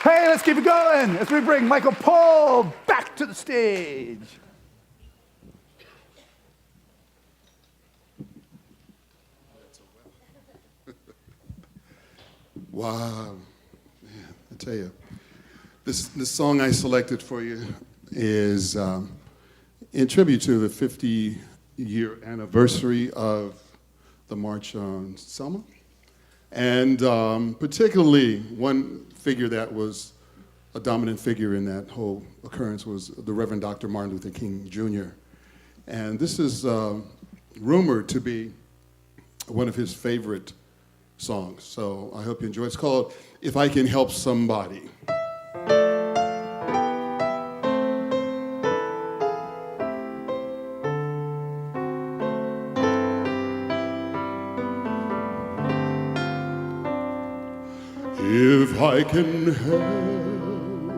Hey, let's keep it going as we bring Michael Paul back to the stage. Wow. Man, I tell you. This song I selected for you is in tribute to the 50-year anniversary of the March on Selma. And particularly one figure that was a dominant figure in that whole occurrence was the Reverend Dr. Martin Luther King Jr. And this is rumored to be one of his favorite songs. So I hope you enjoy it. It's called If I Can Help Somebody. If I can help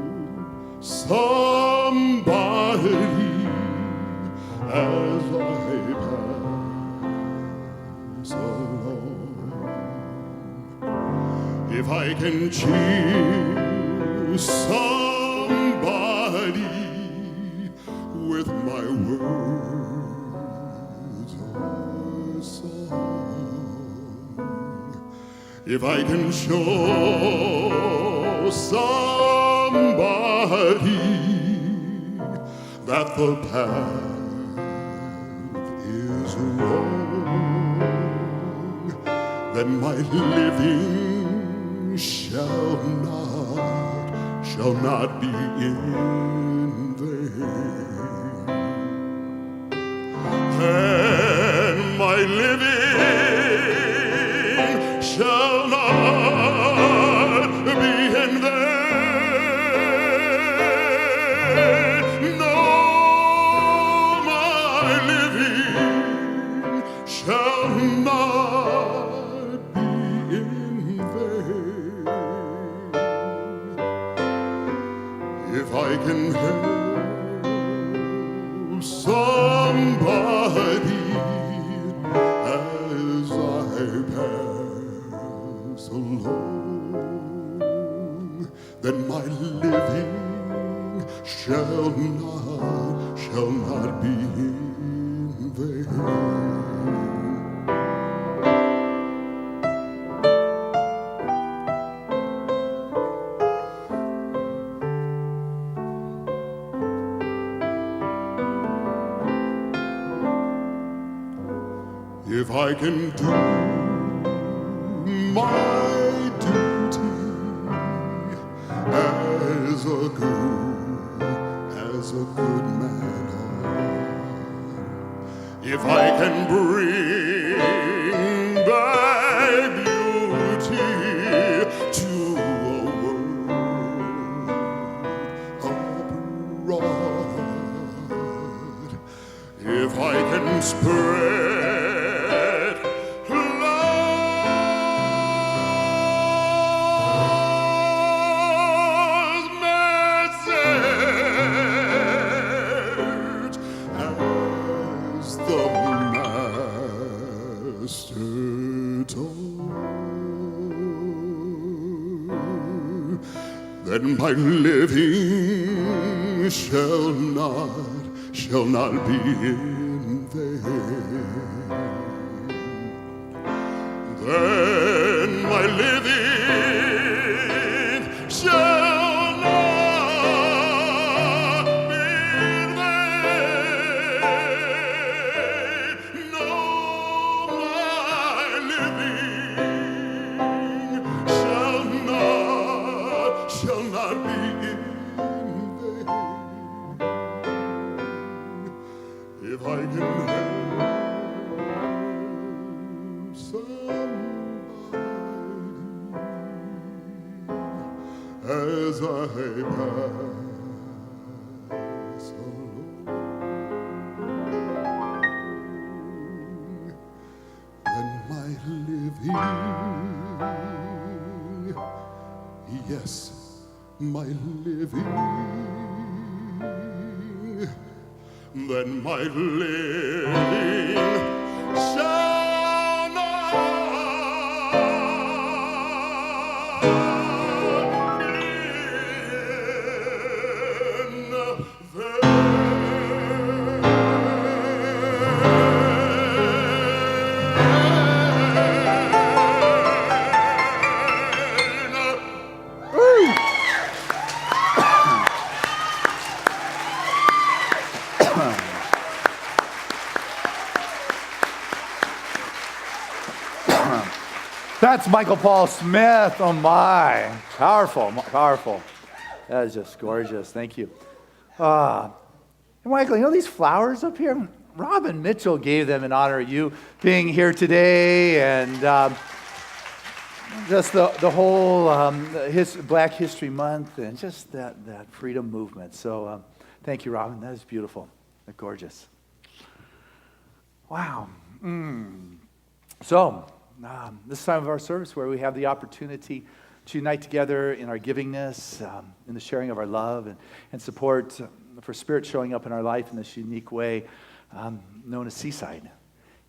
somebody as I pass along, if I can cheer somebody with my words or song, if I can show somebody that the path is wrong, then my living shall not be in vain. And my living shall not be in vain. No, my living shall not be in vain. If I can help somebody as I pass along, then my living shall not be in vain. If I can do my duty as a good man, if I can bring back beauty to a world abroad, if I can spread then my living shall not be in vain. Then my living shall not be in vain. No, my living shall not be in vain. If I can help somebody as I pass along, then my living, yes, my living, then my living shall not be in That's Michael Paul Smith. Oh my. Powerful, powerful. That is just gorgeous. Thank you. Michael, you know these flowers up here? Robin Mitchell gave them in honor of you being here today, and just the whole Black History Month and just that freedom movement. So thank you, Robin. That is beautiful. That's gorgeous. Wow. So this time of our service where we have the opportunity to unite together in our givingness, in the sharing of our love and support for Spirit showing up in our life in this unique way known as Seaside.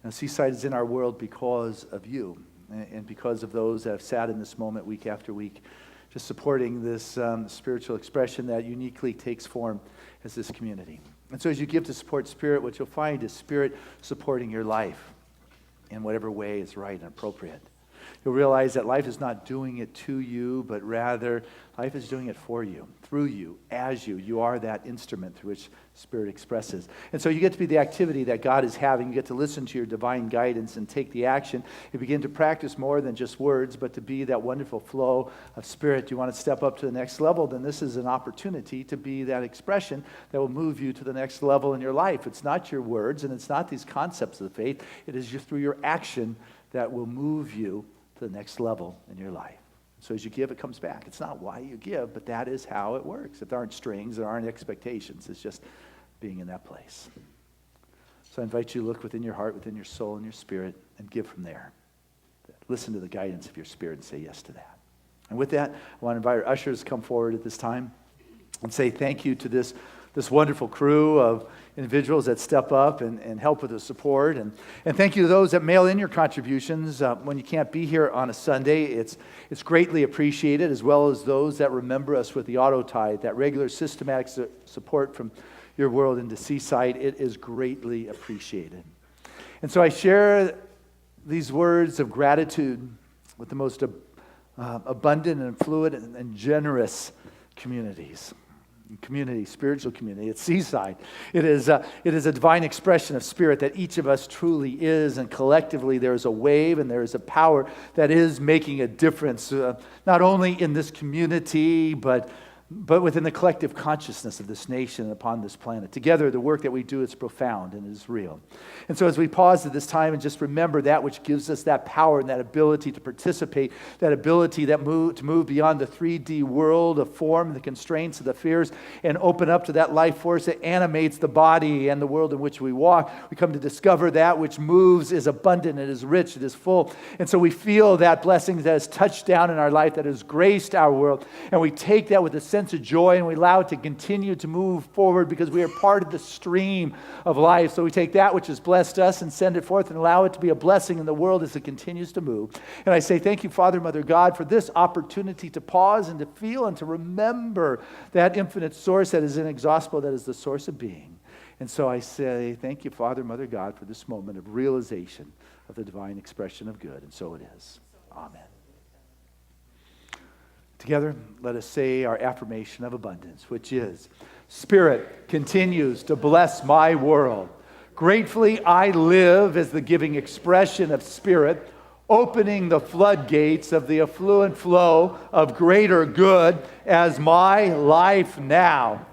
Now, Seaside is in our world because of you and because of those that have sat in this moment week after week, just supporting this spiritual expression that uniquely takes form as this community. And so as you give to support Spirit, what you'll find is Spirit supporting your life in whatever way is right and appropriate. You'll realize that life is not doing it to you, but rather life is doing it for you, through you, as you. You are that instrument through which Spirit expresses. And so you get to be the activity that God is having. You get to listen to your divine guidance and take the action. You begin to practice more than just words, but to be that wonderful flow of Spirit. You want to step up to the next level, then this is an opportunity to be that expression that will move you to the next level in your life. It's not your words, and it's not these concepts of the faith. It is just through your action that will move you to the next level in your life. So as you give, it comes back. It's not why you give, but that is how it works. If there aren't strings, there aren't expectations. It's just being in that place. So I invite you to look within your heart, within your soul, and your spirit, and give from there. Listen to the guidance of your spirit and say yes to that. And with that, I want to invite our ushers to come forward at this time and say thank you to this wonderful crew of individuals that step up and help with the support. And thank you to those that mail in your contributions when you can't be here on a Sunday. It's greatly appreciated, as well as those that remember us with the auto tithe, that regular systematic support from your world into Seaside. It is greatly appreciated. And so I share these words of gratitude with the most abundant and fluid and generous communities. Spiritual community. It's Seaside. It is a divine expression of Spirit that each of us truly is, and collectively there is a wave and there is a power that is making a difference, not only in this community, but within the collective consciousness of this nation and upon this planet. Together, the work that we do is profound and is real. And so as we pause at this time and just remember that which gives us that power and that ability to participate, that ability to move beyond the 3D world of form, the constraints of the fears, and open up to that life force that animates the body and the world in which we walk, we come to discover that which moves is abundant, it is rich, it is full. And so we feel that blessing that has touched down in our life, that has graced our world, and we take that with a sense of joy, and we allow it to continue to move forward because we are part of the stream of life. So we take that which has blessed us and send it forth and allow it to be a blessing in the world as it continues to move. And I say thank you, Father, Mother, God, for this opportunity to pause and to feel and to remember that infinite source that is inexhaustible, that is the source of being. And so I say thank you, Father, Mother, God, for this moment of realization of the divine expression of good. And so it is. Amen. Together, let us say our affirmation of abundance, which is, Spirit continues to bless my world. Gratefully, I live as the giving expression of Spirit, opening the floodgates of the affluent flow of greater good as my life now.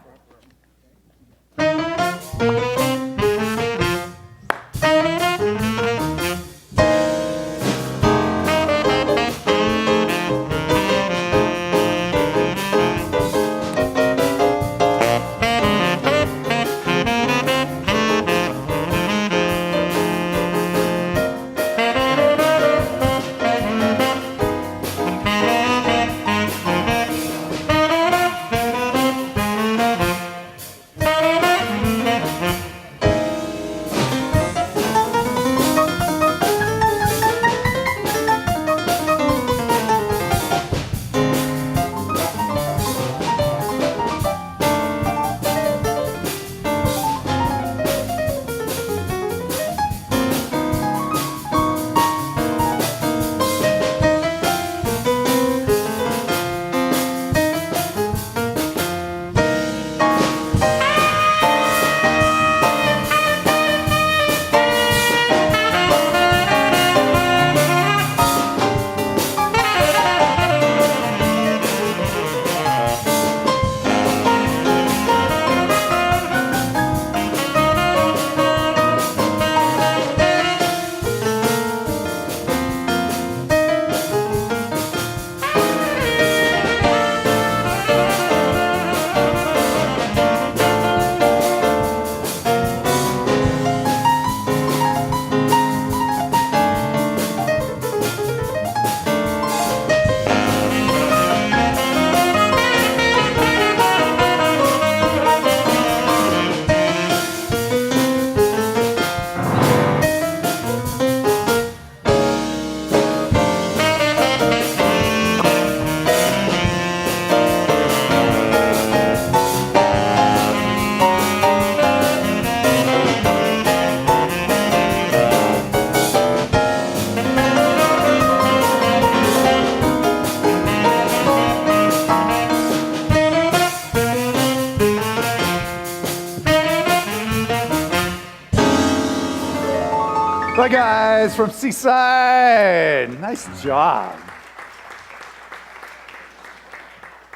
the guys from Seaside. Nice job.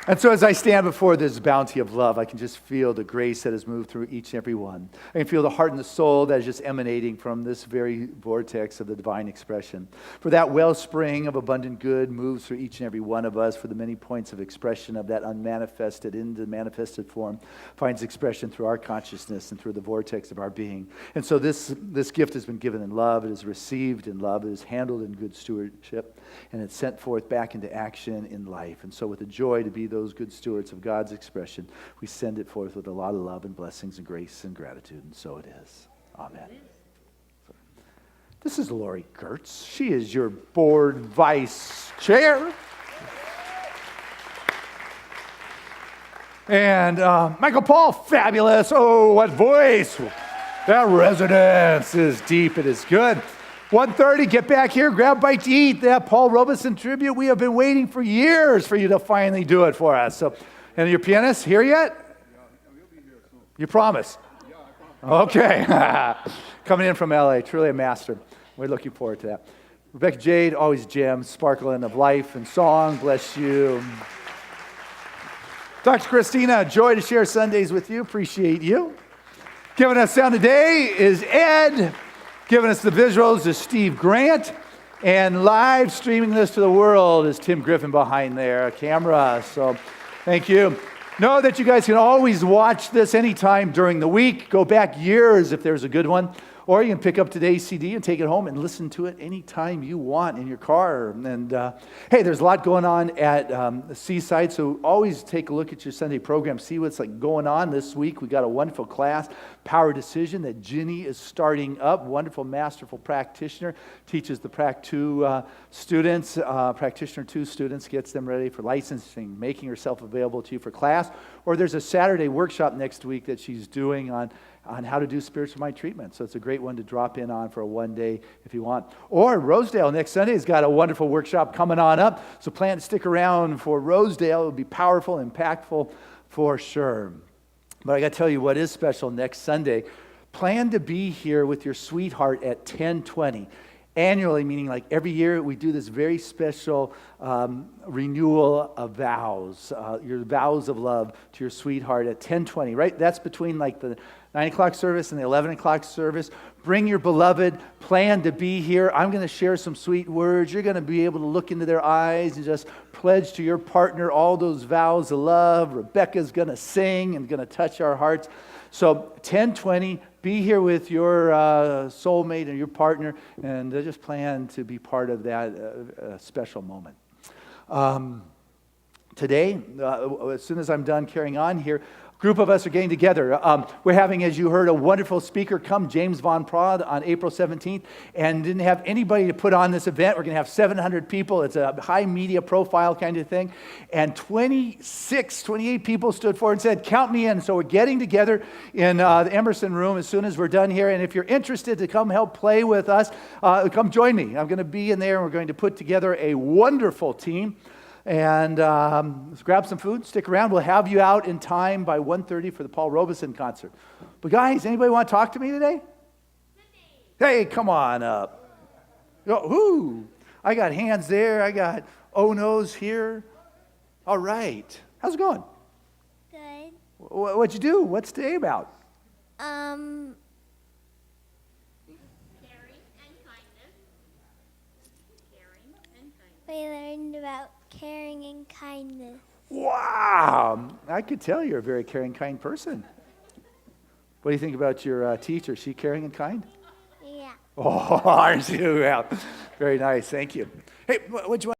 And so as I stand before this bounty of love, I can just feel the grace that has moved through each and every one. I can feel the heart and the soul that is just emanating from this very vortex of the divine expression. For that wellspring of abundant good moves through each and every one of us, for the many points of expression of that unmanifested into manifested form finds expression through our consciousness and through the vortex of our being. And so this gift has been given in love, it is received in love, it is handled in good stewardship, and it's sent forth back into action in life. And so with the joy to be those good stewards of God's expression, we send it forth with a lot of love and blessings and grace and gratitude. And so it is. Amen. This is Lori Gertz. She is your board vice chair. And Michael Paul, fabulous. Oh, what voice. That resonance is deep. It is good. 1:30, get back here, grab a bite to eat. That Paul Robeson tribute, we have been waiting for years for you to finally do it for us. So, and your pianist here yet? Yeah, we'll be here soon. You promise? Yeah, I promise. Okay. Coming in from LA, truly a master. We're looking forward to that. Rebecca Jade, always gems, sparkling of life and song. Bless you. Dr. Christina, joy to share Sundays with you. Appreciate you. Giving us sound today is Ed. Giving us the visuals is Steve Grant, and live streaming this to the world is Tim Griffin behind their camera. So thank you. Know that you guys can always watch this anytime during the week. Go back years if there's a good one. Or you can pick up today's CD and take it home and listen to it anytime you want in your car. And hey, there's a lot going on at Seaside, so always take a look at your Sunday program, see what's like going on this week. We got a wonderful class, Power Decision, that Ginny is starting up. Wonderful, masterful practitioner, teaches the Prac 2 students, Practitioner 2 students, gets them ready for licensing, making herself available to you for class. Or there's a Saturday workshop next week that she's doing on how to do spiritual mind treatment. So it's a great one to drop in on for a one day if you want. Or Rosedale next Sunday has got a wonderful workshop coming on up. So plan to stick around for Rosedale. It'll be powerful, impactful for sure. But I got to tell you what is special next Sunday. Plan to be here with your sweetheart at 10:20. Annually, meaning like every year, we do this very special renewal of vows, your vows of love to your sweetheart at 10:20, right? That's between like the 9 o'clock service and the 11 o'clock service. Bring your beloved, plan to be here. I'm going to share some sweet words. You're going to be able to look into their eyes and just pledge to your partner all those vows of love. Rebecca's going to sing and going to touch our hearts. So 10:20, be here with your soulmate and your partner, and just plan to be part of that special moment. Today, as soon as I'm done carrying on here, group of us are getting together. We're having, as you heard, a wonderful speaker come, James Von Prod, on April 17th, and didn't have anybody to put on this event. We're going to have 700 people. It's a high media profile kind of thing. And 28 people stood forward and said, count me in. So we're getting together in the Emerson room as soon as we're done here. And if you're interested to come help play with us, come join me. I'm going to be in there, and we're going to put together a wonderful team. And let's grab some food, stick around. We'll have you out in time by 1:30 for the Paul Robeson concert. But guys, anybody want to talk to me today? Hey, come on up. Oh, I got hands there. I got oh-nos here. All right. How's it going? Good. What'd you do? What's today about? Caring and kindness. We learned about caring and kindness. Wow. I could tell you're a very caring, kind person. What do you think about your teacher? Is she caring and kind? Yeah. Oh, aren't you? Yeah. Very nice. Thank you. Hey, what'd you want?